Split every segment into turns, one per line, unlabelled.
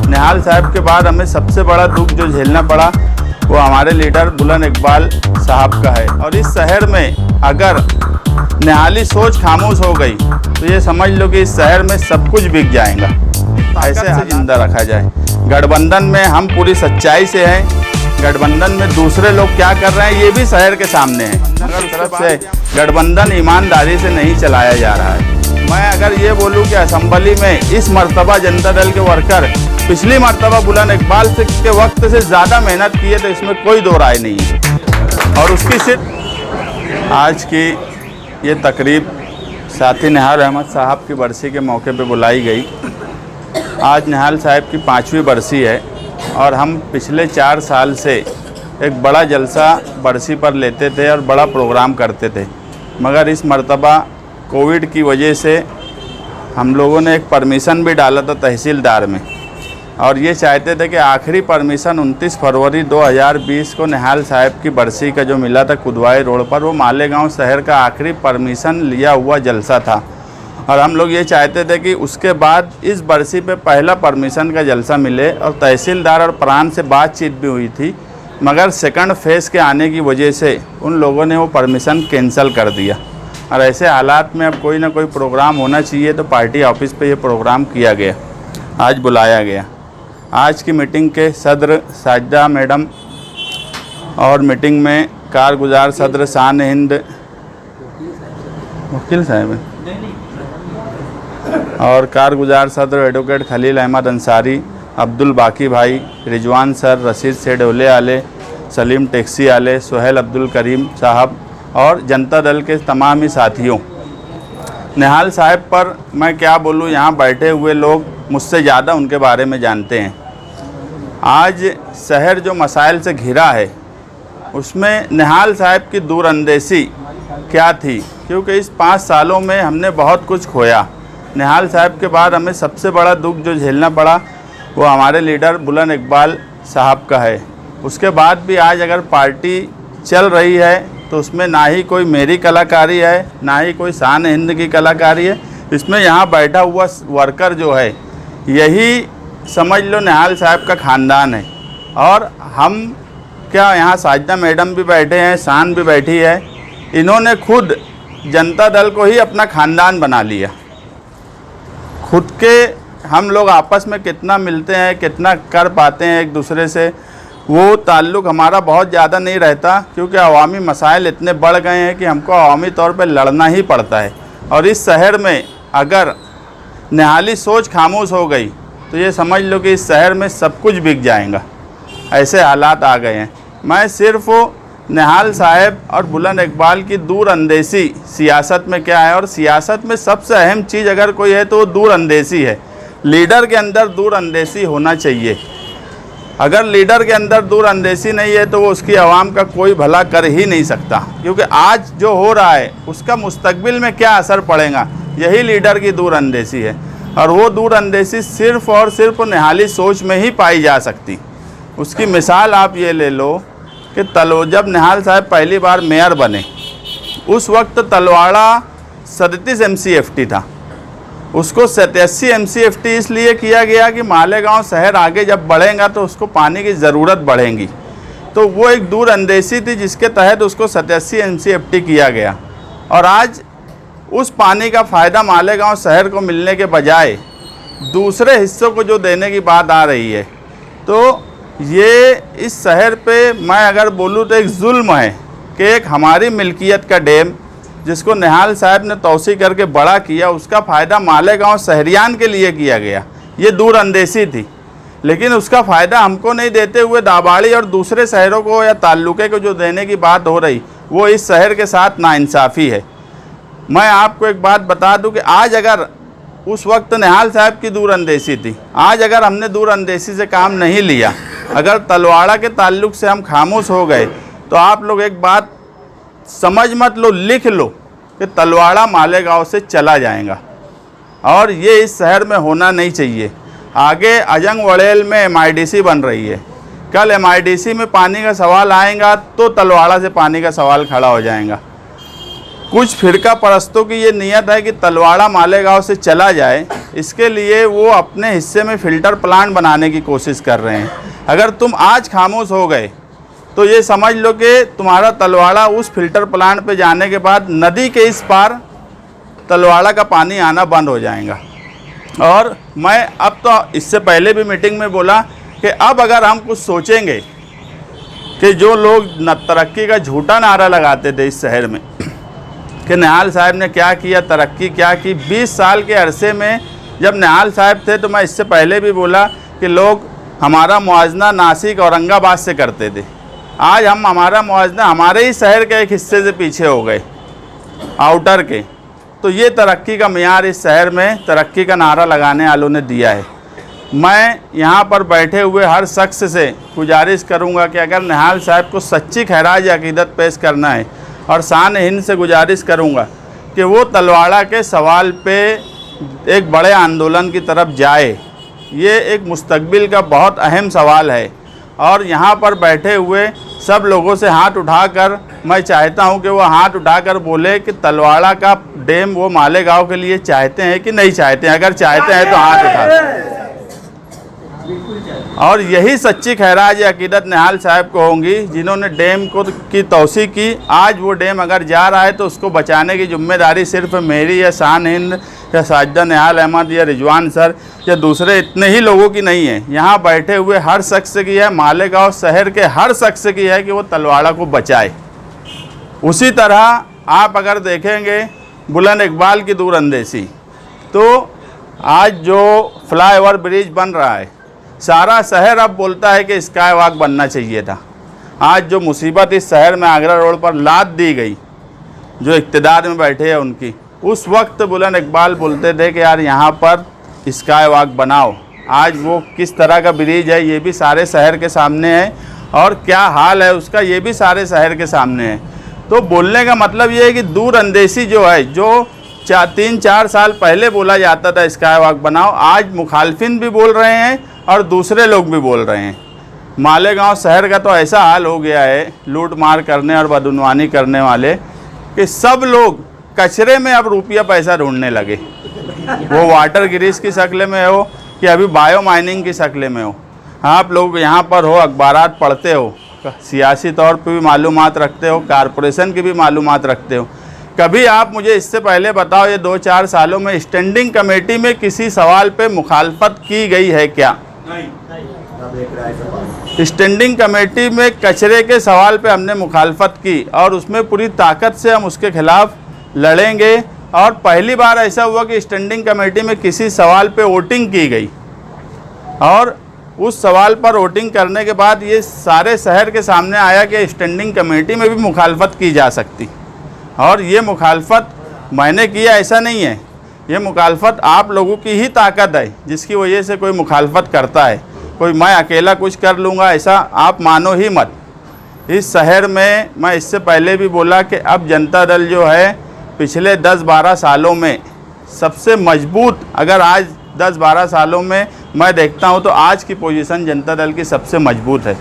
निहाल साहब के बाद हमें सबसे बड़ा दुख जो झेलना पड़ा वो हमारे लीडर बुलंद इकबाल साहब का है। और इस शहर में अगर निहाली सोच खामोश हो गई तो ये समझ लो कि इस शहर में सब कुछ बिक जाएगा। ऐसे जिंदा रखा जाए। गठबंधन में हम पूरी सच्चाई से हैं। गठबंधन में दूसरे लोग क्या कर रहे हैं ये भी शहर के सामने है। अगर तरफ से गठबंधन ईमानदारी से नहीं चलाया जा रहा है। मैं अगर ये बोलूं कि असेंबली में इस मर्तबा जनता दल के वर्कर पिछली मर्तबा बुलंद इकबाल के वक्त से ज़्यादा मेहनत की है तो इसमें कोई दो राय नहीं है। और उसकी सिर्फ आज की ये तकरीब साथी निहाल अहमद साहब की बरसी के मौके पे बुलाई गई। आज निहाल साहब की 5वीं बरसी है और हम पिछले 4 साल से एक बड़ा जलसा बरसी पर लेते थे और बड़ा प्रोग्राम करते थे, मगर इस मर्तबा कोविड की वजह से हम लोगों ने एक परमिशन भी डाला था तहसीलदार में और ये चाहते थे कि आखिरी परमिशन 29 फरवरी 2020 को निहाल साहब की बरसी का जो मिला था कुदवाई रोड पर, वो मालेगांव शहर का आखिरी परमिशन लिया हुआ जलसा था। और हम लोग ये चाहते थे कि उसके बाद इस बरसी पे पहला परमिशन का जलसा मिले और तहसीलदार और प्राण से बातचीत भी हुई थी, मगर सेकंड फेज़ के आने की वजह से उन लोगों ने वो परमिशन कैंसिल कर दिया। और ऐसे हालात में अब कोई ना कोई प्रोग्राम होना चाहिए तो पार्टी ऑफिस पे ये प्रोग्राम किया गया, आज बुलाया गया। आज की मीटिंग के सदर साजिदा मैडम और मीटिंग में कारगुजार सदर शान हिंद वकील साहब और कारगुजार सदर एडवोकेट खलील अहमद अंसारी, अब्दुल बाकी भाई, रिजवान सर, रशीद सेठ ओले आले, सलीम टैक्सी आले, सोहेल अब्दुल करीम साहब और जनता दल के तमाम ही साथियों। निहाल साहब पर मैं क्या बोलूँ, यहाँ बैठे हुए लोग मुझसे ज़्यादा उनके बारे में जानते हैं। आज शहर जो मसाइल से घिरा है उसमें निहाल साहब की दूरअंदेशी क्या थी, क्योंकि इस 5 सालों में हमने बहुत कुछ खोया। निहाल साहब के बाद हमें सबसे बड़ा दुख जो झेलना पड़ा वो हमारे लीडर बुलंद इकबाल साहब का है। उसके बाद भी आज अगर पार्टी चल रही है तो उसमें ना ही कोई मेरी कलाकारी है, ना ही कोई शान हिंद की कलाकारी है। इसमें यहाँ बैठा हुआ वर्कर जो है यही समझ लो निहाल साहब का ख़ानदान है। और हम क्या, यहाँ साजिदा मैडम भी बैठे हैं, शान भी बैठी है, इन्होंने खुद जनता दल को ही अपना ख़ानदान बना लिया। खुद के हम लोग आपस में कितना मिलते हैं, कितना कर पाते हैं एक दूसरे से, वो ताल्लुक़ हमारा बहुत ज़्यादा नहीं रहता, क्योंकि अवामी मसाइल इतने बढ़ गए हैं कि हमको अवामी तौर पे लड़ना ही पड़ता है। और इस शहर में अगर निहाली सोच खामोश हो गई तो ये समझ लो कि इस शहर में सब कुछ बिक जाएगा। ऐसे हालात आ गए हैं। मैं सिर्फ निहाल साहब और बुलंद इकबाल की दूरअंदेशी सियासत में क्या है, और सियासत में सबसे अहम चीज़ अगर कोई है तो वो दूरअंदेशी है। लीडर के अंदर दूरअंदेशी होना चाहिए। अगर लीडर के अंदर दूरअंदेशी नहीं है तो वो उसकी आवाम का कोई भला कर ही नहीं सकता, क्योंकि आज जो हो रहा है उसका मुस्तकबिल में क्या असर पड़ेगा, यही लीडर की दूरअंदेशी है। और वो दूरअंदेशी सिर्फ़ और सिर्फ निहाली सोच में ही पाई जा सकती। उसकी मिसाल आप ये ले लो कि जब निहाल साहब पहली बार मेयर बने उस वक्त तलवाड़ा 37 MCFT था, उसको 87 MCFT इसलिए किया गया कि मालेगांव शहर आगे जब बढ़ेगा तो उसको पानी की ज़रूरत बढ़ेगी। तो वो एक दूरअंदेशी थी जिसके तहत उसको 87 MCFT किया गया। और आज उस पानी का फ़ायदा मालेगांव शहर को मिलने के बजाय दूसरे हिस्सों को जो देने की बात आ रही है, तो ये इस शहर पे मैं अगर बोलूँ तो एक जुल्म है कि एक हमारी मिल्कियत का डैम जिसको निहाल साहब ने तोसी करके बड़ा किया, उसका फ़ायदा मालेगांव शहरियान के लिए किया गया। ये दूरअंदेशी थी, लेकिन उसका फ़ायदा हमको नहीं देते हुए दाबाड़ी और दूसरे शहरों को या ताल्लुके को जो देने की बात हो रही, वो इस शहर के साथ नाइंसाफ़ी है। मैं आपको एक बात बता दूं कि आज अगर उस वक्त निहाल साहब की दूरअंदेशी थी, आज अगर हमने दूरअंदेशी से काम नहीं लिया, अगर तलवाड़ा के ताल्लुक़ से हम खामोश हो गए, तो आप लोग एक बात समझ मत लो, लिख लो कि तलवाड़ा मालेगांव से चला जाएगा। और ये इस शहर में होना नहीं चाहिए। आगे अजंग वड़ेल में MIDC बन रही है, कल MIDC में पानी का सवाल आएगा तो तलवाड़ा से पानी का सवाल खड़ा हो जाएगा। कुछ फिरका परस्तों की ये नियत है कि तलवाड़ा मालेगांव से चला जाए, इसके लिए वो अपने हिस्से में फ़िल्टर प्लांट बनाने की कोशिश कर रहे हैं। अगर तुम आज खामोश हो गए तो ये समझ लो कि तुम्हारा तलवाड़ा उस फ़िल्टर प्लांट पे जाने के बाद नदी के इस पार तलवाड़ा का पानी आना बंद हो जाएगा। और मैं अब तो इससे पहले भी मीटिंग में बोला कि अब अगर हम कुछ सोचेंगे कि जो लोग तरक्की का झूठा नारा लगाते थे इस शहर में कि निहाल साहब ने क्या किया, तरक्की क्या की, 20 साल के अरसे में जब निहाल साहब थे तो मैं इससे पहले भी बोला कि लोग हमारा मुआवजा नासिक औरंगाबाद से करते थे। आज हम हमारा मुआवजा हमारे ही शहर के एक हिस्से से पीछे हो गए, आउटर के। तो ये तरक्की का मियार इस शहर में तरक्की का नारा लगाने वालों ने दिया है। मैं यहाँ पर बैठे हुए हर शख्स से गुजारिश करूँगा कि अगर निहाल साहब को सच्ची खैराज अकीदत पेश करना है, और शान हिंद से गुजारिश करूँगा कि वो तलवाड़ा के सवाल पे एक बड़े आंदोलन की तरफ जाए। ये एक मुस्तकबिल का बहुत अहम सवाल है और यहाँ पर बैठे हुए सब लोगों से हाथ उठाकर मैं चाहता हूँ कि वो हाथ उठाकर बोले कि तलवाड़ा का डैम वो मालेगांव के लिए चाहते हैं कि नहीं चाहते हैं। अगर चाहते हैं तो हाथ उठा। और यही सच्ची खैराज अकीदत निहाल साहब को होंगी जिन्होंने डैम को की तोसी की। आज वो डैम अगर जा रहा है तो उसको बचाने की जिम्मेदारी सिर्फ मेरी या शान हिंद या साजिदा निहाल अहमद या रिजवान सर या दूसरे इतने ही लोगों की नहीं है। यहाँ बैठे हुए हर शख्स की है, मालेगांव शहर के हर शख्स की है कि वो तलवाड़ा को बचाए। उसी तरह आप अगर देखेंगे बुलंद इकबाल की दूरअंदेशी, तो आज जो फ्लाईओवर ब्रिज बन रहा है सारा शहर अब बोलता है कि स्काई वॉक बनना चाहिए था। आज जो मुसीबत इस शहर में आगरा रोड पर लाद दी गई जो इक़्तिदार में बैठे हैं उनकी, उस वक्त बुलंद इकबाल बोलते थे कि यार यहाँ पर स्काई वॉक बनाओ। आज वो किस तरह का ब्रिज है ये भी सारे शहर के सामने है और क्या हाल है उसका ये भी सारे शहर के सामने है। तो बोलने का मतलब ये है कि दूरअंदेशी जो है, जो 3-4 साल पहले बोला जाता था स्काई वॉक बनाओ, आज मुखालफिन भी बोल रहे हैं और दूसरे लोग भी बोल रहे हैं। मालेगांव शहर का तो ऐसा हाल हो गया है लूट मार करने और बदनवानी करने वाले कि सब लोग कचरे में अब रुपया पैसा ढूंढने लगे, वो वाटर ग्रीस की शक्ल में हो कि अभी बायो माइनिंग की शक्ल में हो। आप लोग यहाँ पर हो, अखबारात पढ़ते हो, सियासी तौर पे भी मालूमात रखते हो, कारपोरेशन की भी मालूमात रखते हो। कभी आप मुझे इससे पहले बताओ ये 2-4 सालों में स्टैंडिंग कमेटी में किसी सवाल पे मुखालफत की गई है क्या? स्टैंडिंग कमेटी में कचरे के सवाल पे हमने मुखालफत की और उसमें पूरी ताकत से हम उसके खिलाफ लड़ेंगे। और पहली बार ऐसा हुआ कि स्टैंडिंग कमेटी में किसी सवाल पे वोटिंग की गई और उस सवाल पर वोटिंग करने के बाद ये सारे शहर के सामने आया कि स्टैंडिंग कमेटी में भी मुखालफत की जा सकती। और ये मुखालफत मैंने किया ऐसा नहीं है, ये मुखालफत आप लोगों की ही ताकत है जिसकी वजह से कोई मुखालफत करता है। कोई मैं अकेला कुछ कर लूँगा ऐसा आप मानो ही मत। इस शहर में मैं इससे पहले भी बोला कि अब जनता दल जो है पिछले 10-12 सालों में सबसे मजबूत, अगर आज 10-12 सालों में मैं देखता हूँ तो आज की पोजीशन जनता दल की सबसे मजबूत है।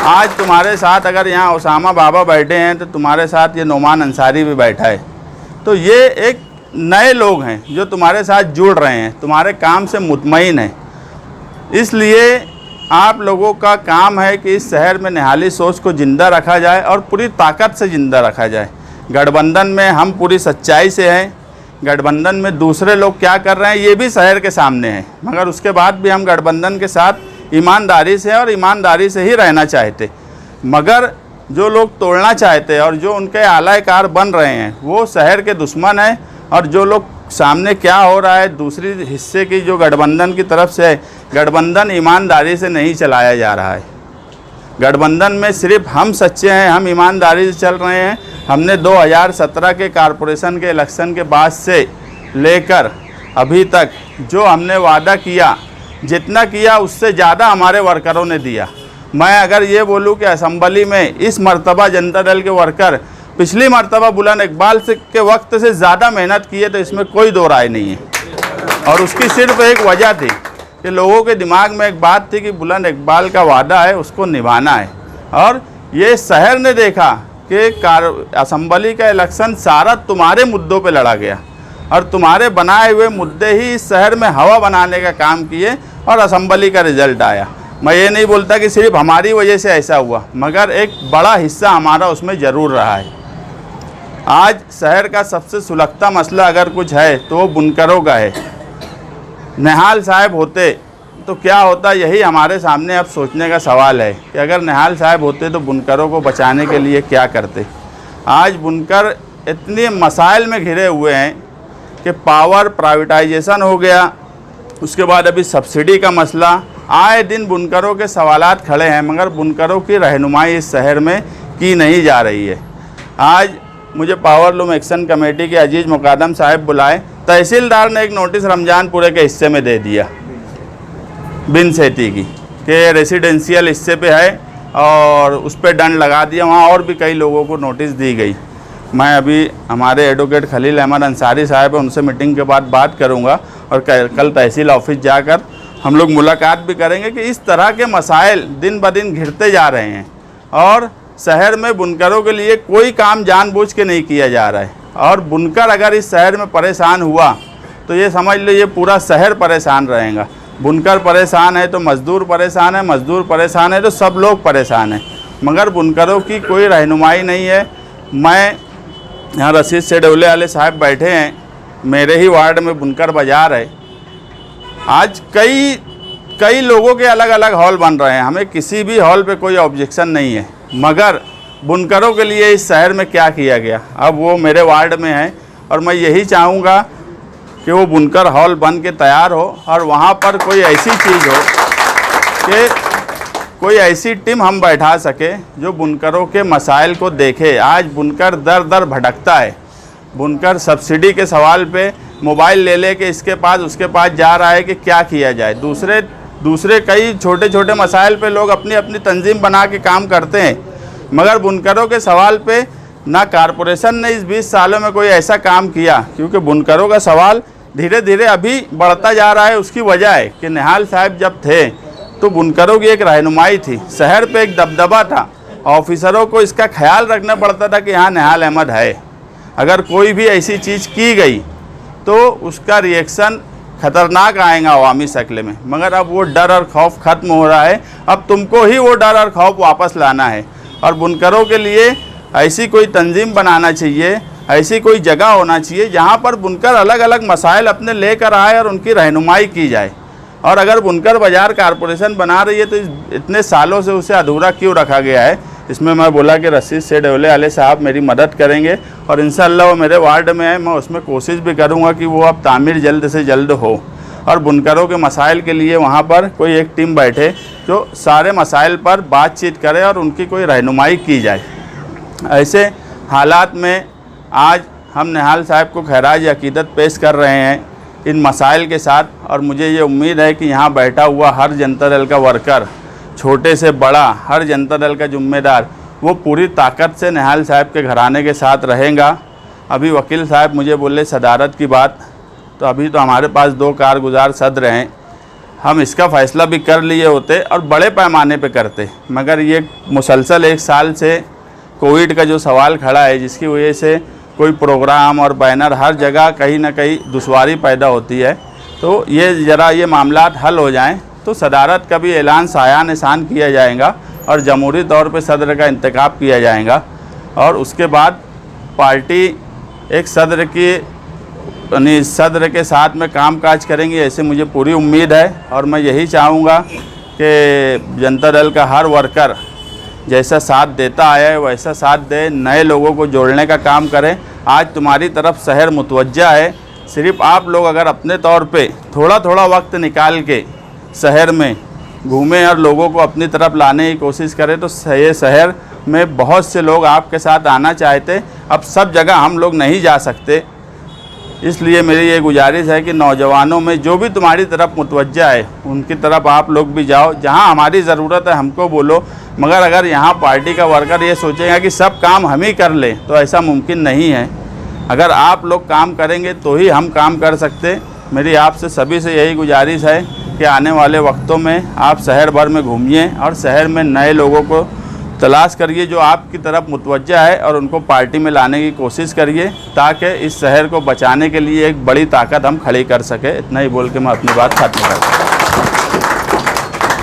आज तुम्हारे साथ अगर यहाँ उसामा बाबा बैठे हैं तो तुम्हारे साथ ये नोमान अंसारी भी बैठा है। तो ये एक नए लोग हैं जो तुम्हारे साथ जुड़ रहे हैं, तुम्हारे काम से मुतमईन हैं। इसलिए आप लोगों का काम है कि इस शहर में निहाली सोच को ज़िंदा रखा जाए और पूरी ताकत से ज़िंदा रखा जाए। गठबंधन में हम पूरी सच्चाई से हैं, गठबंधन में दूसरे लोग क्या कर रहे हैं ये भी शहर के सामने है, मगर उसके बाद भी हम गठबंधन के साथ ईमानदारी से और ईमानदारी से ही रहना चाहते। मगर जो लोग तोड़ना चाहते हैं और जो उनके आलाकार बन रहे हैं वो शहर के दुश्मन हैं। और जो लोग सामने क्या हो रहा है दूसरी हिस्से की जो गठबंधन की तरफ से है, गठबंधन ईमानदारी से नहीं चलाया जा रहा है। गठबंधन में सिर्फ हम सच्चे हैं, हम ईमानदारी से चल रहे हैं। हमने 2017 के कॉरपोरेशन के इलेक्शन के बाद से लेकर अभी तक जो हमने वादा किया, जितना किया उससे ज़्यादा हमारे वर्करों ने दिया। मैं अगर ये बोलूँ कि असेंबली में इस मर्तबा जनता दल के वर्कर पिछली मर्तबा बुलंद इकबाल से के वक्त से ज़्यादा मेहनत की है तो इसमें कोई दो राय नहीं है। और उसकी सिर्फ एक वजह थी कि लोगों के दिमाग में एक बात थी कि बुलंद इकबाल का वादा है उसको निभाना है। और ये शहर ने देखा कि असेंबली का इलेक्शन सारा तुम्हारे मुद्दों पे लड़ा गया और तुम्हारे बनाए हुए मुद्दे ही इस शहर में हवा बनाने का काम किए और असेंबली का रिजल्ट आया। मैं ये नहीं बोलता कि सिर्फ हमारी वजह से ऐसा हुआ, मगर एक बड़ा हिस्सा हमारा उसमें ज़रूर रहा है। आज शहर का सबसे सुलगता मसला अगर कुछ है तो वो बुनकरों का है। निहाल साहब होते तो क्या होता, यही हमारे सामने अब सोचने का सवाल है कि अगर निहाल साहब होते तो बुनकरों को बचाने के लिए क्या करते। आज बुनकर इतने मसाइल में घिरे हुए हैं कि पावर प्राइवेटाइजेशन हो गया, उसके बाद अभी सब्सिडी का मसला, आए दिन बुनकरों के सवालात खड़े हैं, मगर बुनकरों की रहनुमाई इस शहर में की नहीं जा रही है। आज मुझे पावर लूम एक्शन कमेटी के अजीज़ मुकादम साहब बुलाए, तहसीलदार ने एक नोटिस रमजानपुरे के हिस्से में दे दिया बिन सेती की कि रेसिडेंशियल हिस्से पे है और उस पर दंड लगा दिया। वहाँ और भी कई लोगों को नोटिस दी गई। मैं अभी हमारे एडवोकेट खलील अहमद अंसारी साहब हैं, उनसे मीटिंग के बाद बात करूँगा और कल तहसील ऑफिस जाकर हम लोग मुलाकात भी करेंगे कि इस तरह के मसाइल दिन ब दिन घिरते जा रहे हैं और शहर में बुनकरों के लिए कोई काम जानबूझ के नहीं किया जा रहा है। और बुनकर अगर इस शहर में परेशान हुआ तो ये समझ लो ये पूरा शहर परेशान रहेगा। बुनकर परेशान है तो मज़दूर परेशान है, मज़दूर परेशान है तो सब लोग परेशान हैं, मगर बुनकरों की कोई रहनुमाई नहीं है। मैं यहाँ रशीद से डोले वाले साहब बैठे हैं, मेरे ही वार्ड में बुनकर बाज़ार है। आज कई लोगों के अलग अलग हॉल बन रहे हैं, हमें किसी भी हॉल पे कोई ऑब्जेक्शन नहीं है, मगर बुनकरों के लिए इस शहर में क्या किया गया अब वो मेरे वार्ड में है। और मैं यही चाहूँगा कि वो बुनकर हॉल बन के तैयार हो और वहाँ पर कोई ऐसी चीज़ हो कि कोई ऐसी टीम हम बैठा सके जो बुनकरों के मसाइल को देखे। आज बुनकर दर दर भटकता है। बुनकर सब्सिडी के सवाल पे मोबाइल ले के इसके पास उसके पास जा रहा है कि क्या किया जाए। दूसरे कई छोटे छोटे मसाइल पे लोग अपनी अपनी तंजीम बना के काम करते हैं, मगर बुनकरों के सवाल पे ना कारपोरेशन ने इस 20 सालों में कोई ऐसा काम किया, क्योंकि बुनकरों का सवाल धीरे धीरे अभी बढ़ता जा रहा है। उसकी वजह है कि निहाल साहब जब थे तो बुनकरों की एक रहनुमाई थी, शहर पे एक दबदबा था, ऑफिसरों को इसका ख्याल रखना पड़ता था कि हाँ निहाल अहमद है। अगर कोई भी ऐसी चीज़ की गई तो उसका रिएक्शन खतरनाक आएगा अवामी शक्ल में, मगर अब वो डर और खौफ ख़त्म हो रहा है। अब तुमको ही वो डर और खौफ वापस लाना है और बुनकरों के लिए ऐसी कोई तंजीम बनाना चाहिए, ऐसी कोई जगह होना चाहिए जहाँ पर बुनकर अलग अलग मसाइल अपने लेकर आए और उनकी रहनुमाई की जाए। और अगर बुनकर बाज़ार कारपोरेशन बना रही है तो इतने सालों से उसे अधूरा क्यों रखा गया है। इसमें मैं बोला कि रशीद से डोले वाले साहब मेरी मदद करेंगे और इंशाअल्लाह वो मेरे वार्ड में है, मैं उसमें कोशिश भी करूँगा कि वो अब तामीर जल्द से जल्द हो और बुनकरों के मसाइल के लिए वहाँ पर कोई एक टीम बैठे जो सारे मसाइल पर बातचीत करे और उनकी कोई रहनुमाई की जाए। ऐसे हालात में आज हम निहाल साहब को खैराज अकीदत पेश कर रहे हैं इन मसाइल के साथ, और मुझे ये उम्मीद है कि यहाँ बैठा हुआ हर जनता दल का वर्कर, छोटे से बड़ा, हर जनता दल का जिम्मेदार, वो पूरी ताकत से निहाल साहब के घराने के साथ रहेगा। अभी वकील साहब मुझे बोले सदारत की बात, तो अभी तो हमारे पास 2 कारगुजार सदर हैं, हम इसका फ़ैसला भी कर लिए होते और बड़े पैमाने पे करते, मगर ये मुसलसल 1 साल से कोविड का जो सवाल खड़ा है, जिसकी वजह से कोई प्रोग्राम और बैनर हर जगह कहीं ना कहीं दुश्वारी पैदा होती है। तो ये ज़रा ये मामलात हल हो जाएं तो सदारत का भी ऐलान साया निशान किया जाएगा और जमहूरी तौर पे सदर का इंतखाब किया जाएगा और उसके बाद पार्टी एक सदर के साथ में कामकाज करेंगी, ऐसे मुझे पूरी उम्मीद है। और मैं यही चाहूँगा कि जनता दल का हर वर्कर जैसा साथ देता आया है वैसा साथ दे, नए लोगों को जोड़ने का काम करें। आज तुम्हारी तरफ शहर मुतवज्जा है, सिर्फ आप लोग अगर अपने तौर पे थोड़ा थोड़ा वक्त निकाल के शहर में घूमें और लोगों को अपनी तरफ लाने की कोशिश करें तो ये शहर में बहुत से लोग आपके साथ आना चाहते, अब सब जगह हम लोग नहीं जा सकते। इसलिए मेरी ये गुजारिश है कि नौजवानों में जो भी तुम्हारी तरफ मुतवज्जा है उनकी तरफ आप लोग भी जाओ, जहां हमारी ज़रूरत है हमको बोलो। मगर अगर यहां पार्टी का वर्कर ये सोचेगा कि सब काम हम ही कर लें तो ऐसा मुमकिन नहीं है। अगर आप लोग काम करेंगे तो ही हम काम कर सकते। मेरी आपसे सभी से यही गुजारिश है कि आने वाले वक्तों में आप शहर भर में घूमिए और शहर में नए लोगों को तलाश करिए जो आपकी तरफ मुतवज्जा है और उनको पार्टी में लाने की कोशिश करिए, ताकि इस शहर को बचाने के लिए एक बड़ी ताकत हम खड़ी कर सके। इतना ही बोल के मैं अपनी बात खत्म करता हूँ।